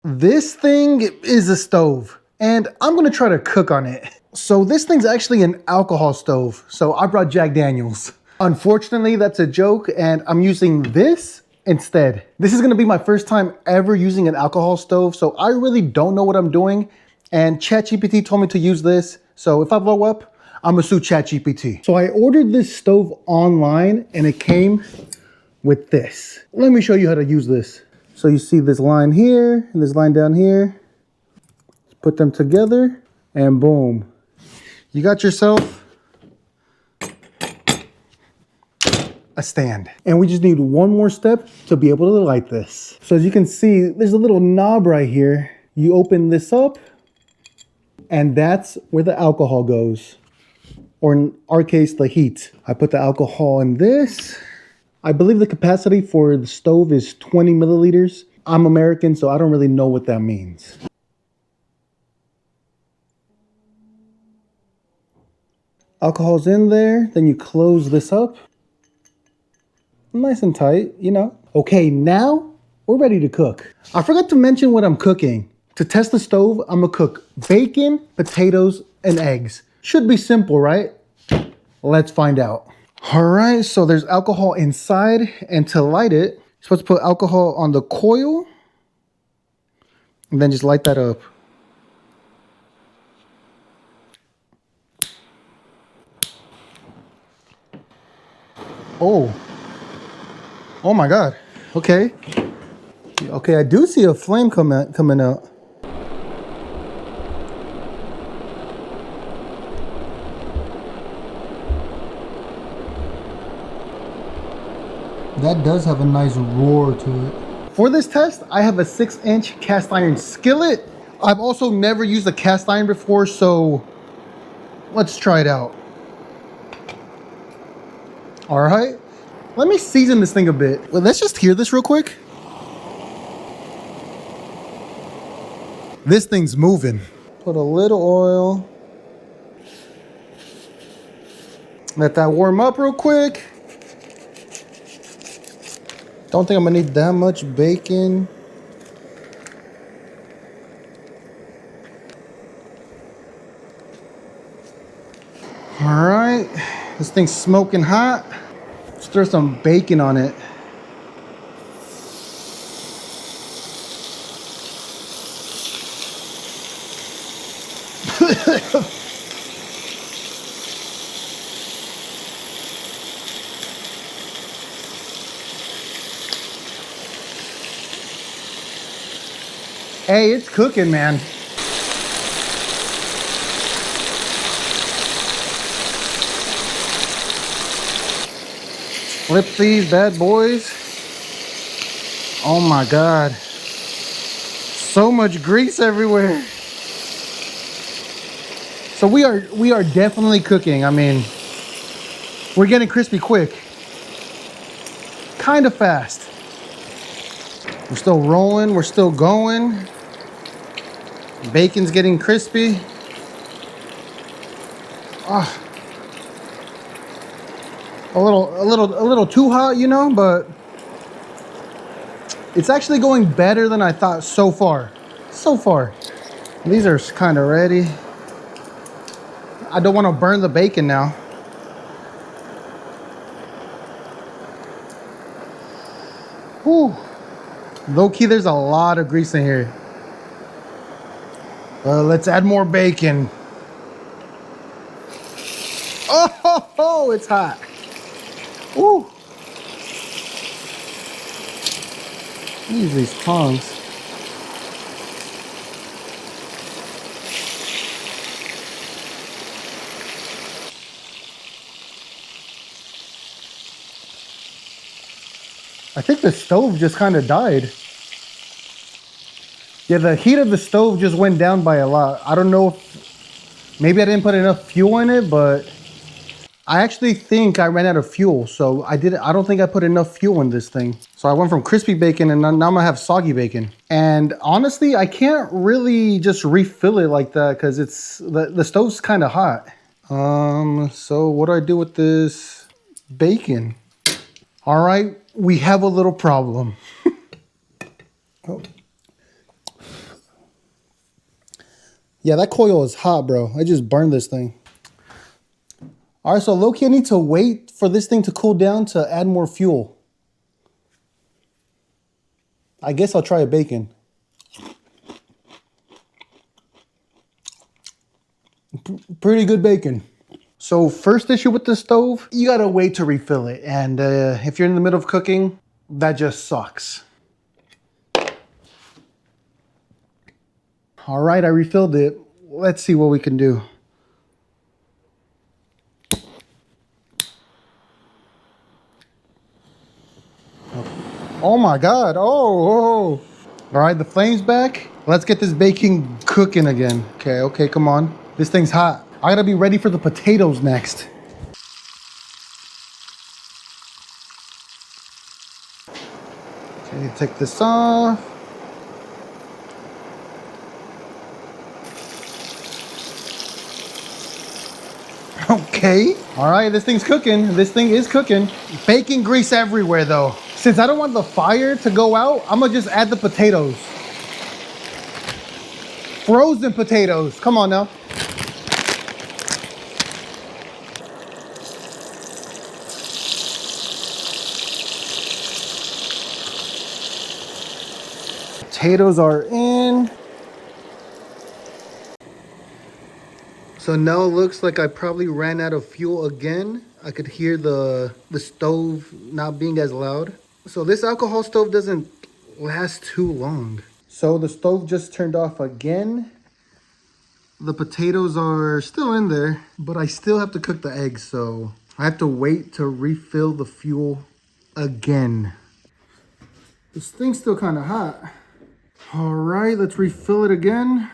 This thing is a stove, and I'm gonna try to cook on it. So this thing's actually an alcohol stove. So I brought Jack Daniels. Unfortunately, that's a joke, and I'm using this instead. This is gonna be my first time ever using an alcohol stove, so I really don't know what I'm doing. And ChatGPT told me to use this, so if I blow up, I'm gonna sue ChatGPT. So I ordered this stove online, and it came with this. Let me show you how to use this. So you see this line here and this line down here. Put them together and boom. You got yourself a stand. And we just need one more step to be able to light this. So as you can see, there's a little knob right here. You open this up and that's where the alcohol goes. Or in our case, the heat. I put the alcohol in this. I believe the capacity for the stove is 20 milliliters. I'm American, so I don't really know what that means. Alcohol's in there, then you close this up. Nice and tight, you know. Okay, now we're ready to cook. I forgot to mention what I'm cooking. To test the stove, I'm gonna cook bacon, potatoes, and eggs. Should be simple, right? Let's find out. All right, so there's alcohol inside, and to light it, you're supposed to put alcohol on the coil, and then just light that up. Oh my God, okay. Okay, I do see a flame coming out. That does have a nice roar to it. For this test, I have a 6-inch cast iron skillet. I've also never used a cast iron before, so let's try it out. All right, let me season this thing a bit. Well, let's just hear this real quick. This thing's moving. Put a little oil. Let that warm up real quick. Don't think I'm gonna need that much bacon. All right, this thing's smoking hot. Let's throw some bacon on it. Hey, it's cooking, man. Flip these bad boys. Oh my God. So much grease everywhere. So we are definitely cooking. I mean, we're getting crispy quick. Kind of fast. We're still rolling, we're still going. Bacon's getting crispy. Ah. A little too hot, you know, but it's actually going better than I thought so far. So far. These are kind of ready. I don't want to burn the bacon now. Whew. Low key, there's a lot of grease in here. Let's add more bacon. Oh, it's hot. Ooh. Use these tongs. I think the stove just kind of died. Yeah, the heat of the stove just went down by a lot. I don't know if maybe I didn't put enough fuel in it, but I actually think I ran out of fuel. So I don't think I put enough fuel in this thing. So I went from crispy bacon and now I'm gonna have soggy bacon. And honestly, I can't really just refill it like that because the stove's kind of hot. So what do I do with this bacon? All right, we have a little problem. Oh. Yeah, that coil is hot, bro. I just burned this thing. All right, so low-key, I need to wait for this thing to cool down to add more fuel. I guess I'll try a bacon. Pretty good bacon. So first issue with the stove, you gotta wait to refill it. And if you're in the middle of cooking, that just sucks. All right, I refilled it. Let's see what we can do. Oh my God, oh. All right, the flame's back. Let's get this bacon cooking again. Okay, come on. This thing's hot. I gotta be ready for the potatoes next. Okay, take this off. Okay. All right, this thing's cooking. This thing is cooking. Bacon grease everywhere though. Since I don't want the fire to go out, I'm gonna just add the potatoes. Frozen potatoes. Come on now. Potatoes are in. So now it looks like I probably ran out of fuel again. I could hear the stove not being as loud. So this alcohol stove doesn't last too long. So the stove just turned off again. The potatoes are still in there, but I still have to cook the eggs, so I have to wait to refill the fuel again. This thing's still kind of hot. All right, let's refill it again.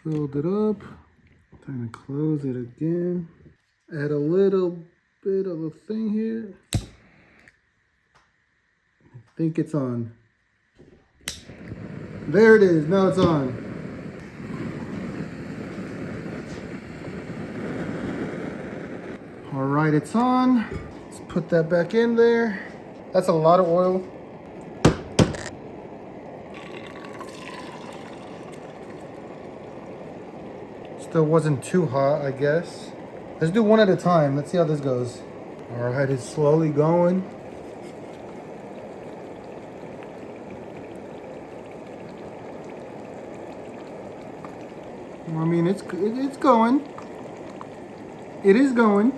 Filled it up. Time to close it again. Add a little bit of a thing here. I think it's on. There it is, now it's on. All right, it's on. Let's put that back in there. That's a lot of oil. Still wasn't too hot, I guess. Let's do one at a time. Let's see how this goes. All right, it's slowly going. I mean, it's going. It is going.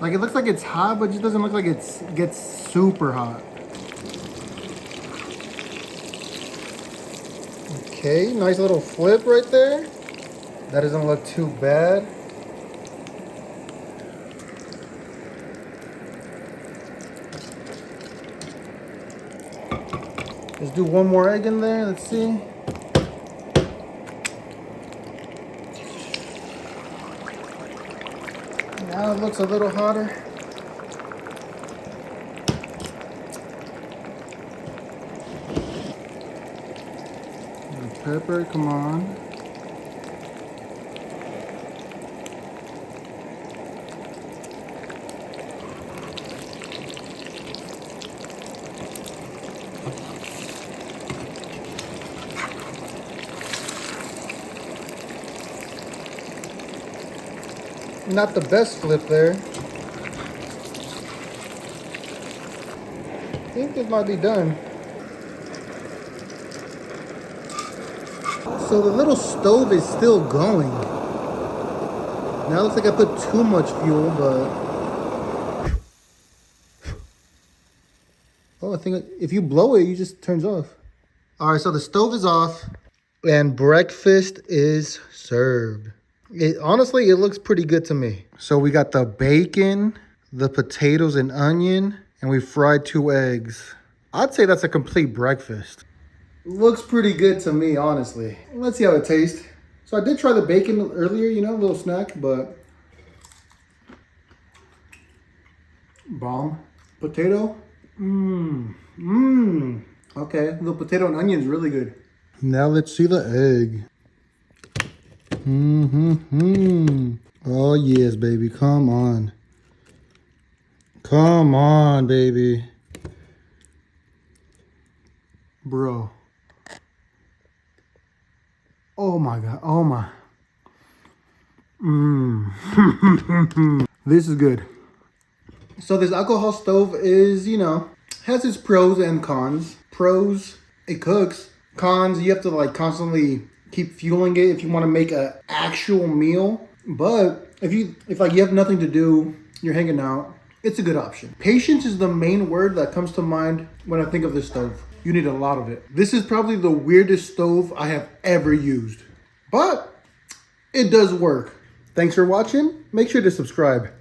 Like, it looks like it's hot, but it just doesn't look like it gets super hot. Okay, nice little flip right there. That doesn't look too bad. Let's do one more egg in there. Let's see. Now it looks a little hotter. And pepper, come on. Not the best flip there. I think it might be done. So the little stove is still going. Now it looks like I put too much fuel, but... Oh, I think if you blow it, it just turns off. All right, so the stove is off and breakfast is served. Honestly, it looks pretty good to me. So we got the bacon, the potatoes and onion, and we fried 2 eggs. I'd say that's a complete breakfast. Looks pretty good to me, honestly. Let's see how it tastes. So I did try the bacon earlier, you know, a little snack, but... Bomb. Potato. Okay, the potato and onion is really good. Now let's see the egg. Oh yes, baby. Come on. Come on, baby. Bro. Oh my God. Oh my. This is good. So this alcohol stove is, you know, has its pros and cons. Pros, it cooks. Cons, you have to like constantly keep fueling it if you want to make an actual meal. But if like you have nothing to do, you're hanging out, it's a good option. Patience is the main word that comes to mind when I think of this stove. You need a lot of it. This is probably the weirdest stove I have ever used, but it does work. Thanks for watching. Make sure to subscribe.